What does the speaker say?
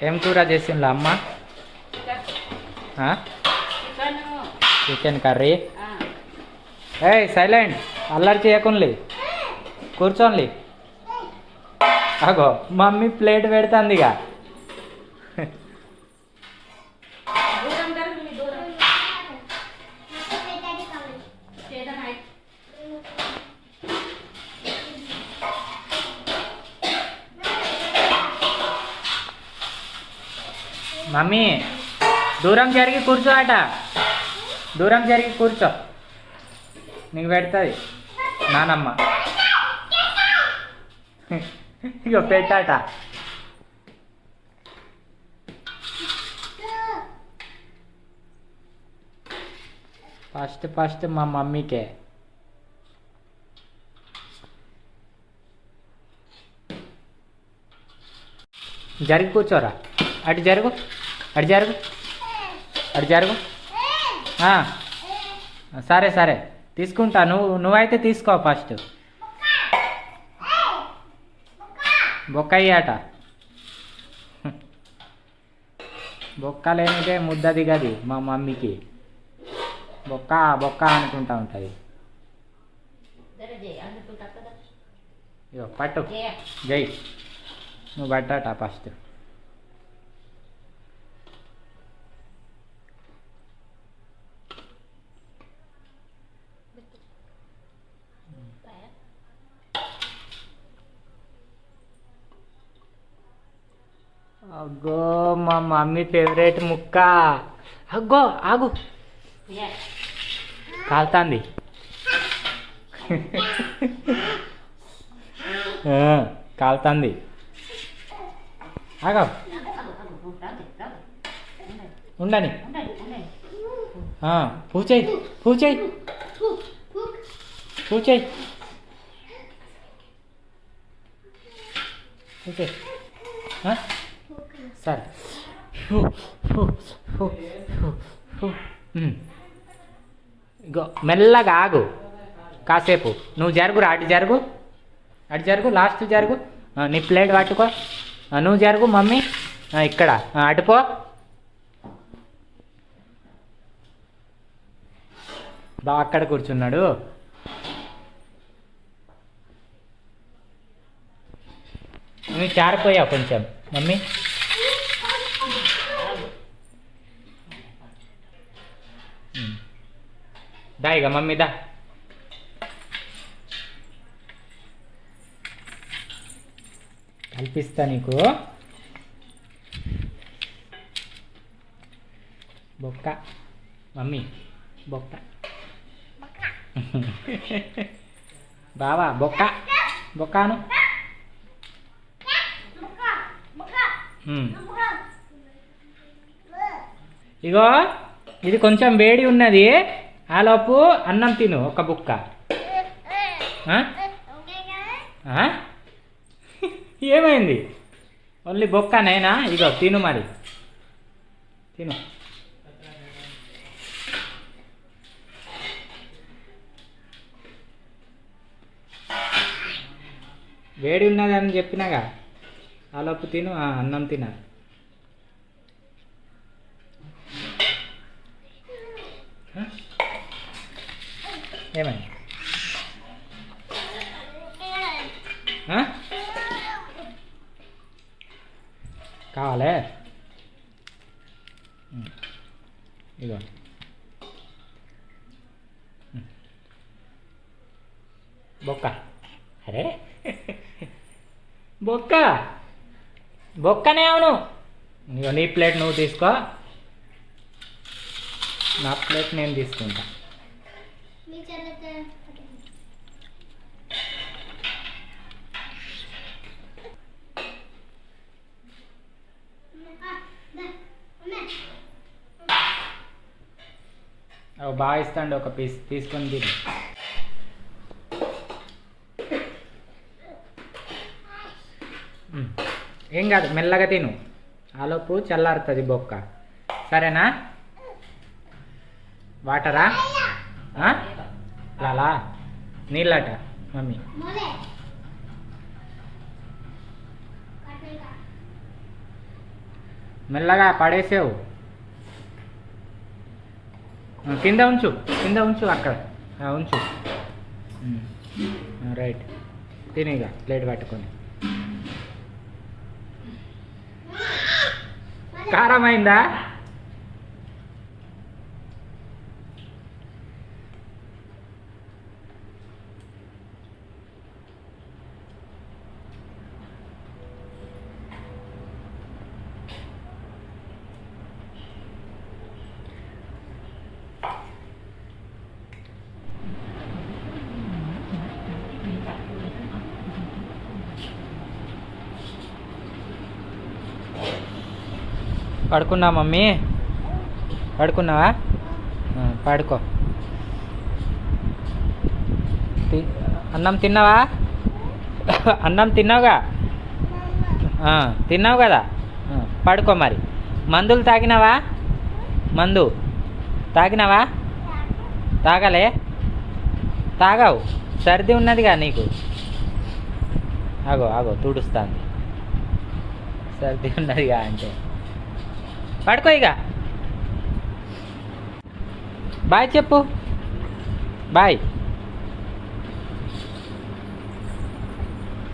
ఏం కూర చేసిండ్లా అమ్మ? Chicken curry. ఏయ్ సైలెంట్, అల్లరి చేయకుండి, కూర్చోండి. అగో మమ్మీ ప్లేట్ పెడుతుంది ఇక. మమ్మీ దూరం జరిగి కూర్చో అట, దూరం జరిగి కూర్చో, నీకు పెడుతుంది నానమ్మ. ఇక పెట్టాట. ఫస్ట్ ఫస్ట్ మా మమ్మీకే. జరిగి కూర్చోరా, అటు జరుగు, అటు జరుగు, అటు జరుగు. సరే సరే తీసుకుంటా, నువ్వైతే తీసుకో ఫస్ట్. బొక్కయ్యాట, బొక్క లేనిదే ముద్ద దిగది మా మమ్మీకి. బొక్క బొక్క అనుకుంటా ఉంటుంది. ఇగో పట్టు, జై నువ్వు పట్టాట ఫస్ట్. అగ్గో మా మమ్మీ ఫేవరెట్ ముక్క. అగ్గో ఆగు, కాలుతుంది. కాలుతుంది, ఆగా ఉండని. పూచేయి పూచేయి పూచేయి పూచేయి. సరే ఇగో మెల్లగా ఆగు కాసేపు. నువ్వు జరుగురా, అటు జరుగు, అటు జరుగు, లాస్ట్ జరుగు. నీ ప్లేట్ పట్టుకో, నువ్వు జరుగు మమ్మీ. ఇక్కడ అటుపో. బా అక్కడ కూర్చున్నాడు. నువ్వు చారిపోయావు కొంచెం మమ్మీ. దా ఇక మమ్మీ దా. కల్పిస్తా నీకు బొక్క మమ్మీ, బొక్క. బావా బొక్క, బొక్కను. ఇగో ఇది కొంచెం వేడి ఉన్నది, ఆలోపు అన్నం తిను ఒక బుక్క. ఏమైంది? ఓన్లీ బొక్కనైనా? ఇగో తిను మరి, తిను. వేడి ఉన్నది అని చెప్పినాగా, ఆలోపు తిను, అన్నం తినాలి. ఏమైంది? కావాలే? ఇగో బొక్క. అరే బొక్క, బొక్కనే అవును. ఇగో నీ ప్లేట్ నువ్వు తీసుకో, నా ప్లేట్ నేను తీసుకుంటా. బాగా ఇస్తాండి, ఒక పీస్ తీసుకొని తిని. ఏం కాదు, మెల్లగా తిను, ఆలోపు చల్లారుతుంది బొక్క. సరేనా? వాటరా? లాలా నీళ్ళట మమ్మీ. మెల్లగా పడేసావు. కింద ఉంచు, కింద ఉంచు, అక్కడ ఉంచు. రైట్, తినేగా ప్లేట్ పట్టుకొని. కారం అయిందా? పడుకున్నా మమ్మీ? పడుకున్నావా? పడుకో. అన్నం తిన్నావా? అన్నం తిన్నావుగా? తిన్నావు కదా, పడుకో మరి. మందులు తాగినావా? మందు తాగినావా? తాగలే? తాగావు, సర్ది ఉన్నదిగా నీకు. ఆగో ఆగో తుడుస్తాను, సర్ది ఉన్నదిగా అంటే. పడుకో ఇక. బాయ్ చెప్పు. బాయ్.